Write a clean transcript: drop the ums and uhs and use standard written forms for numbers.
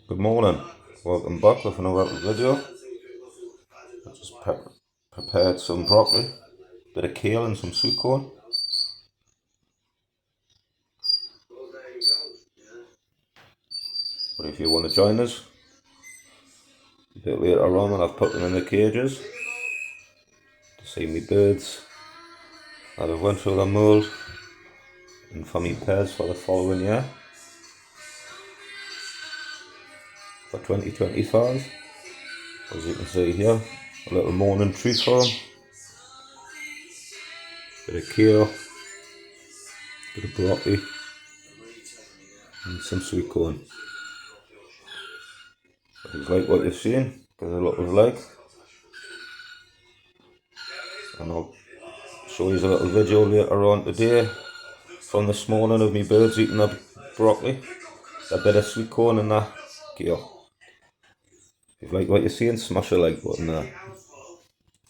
Good morning, welcome back with another video. I just prepared some broccoli, bit of kale and some sweet corn. But if you want to join us a bit later on when I've put them in the cages to see me birds that have went through the mould and for me pairs for the following year for 2025. As you can see here, a little morning treat for them. Bit of kale, bit of broccoli and some sweet corn. If you like what you've seen, give it a look of a like, and I'll show you a little video later on today from this morning of me birds eating the broccoli, a bit of sweet corn and that kale. If you like what you're seeing, smash the like button there.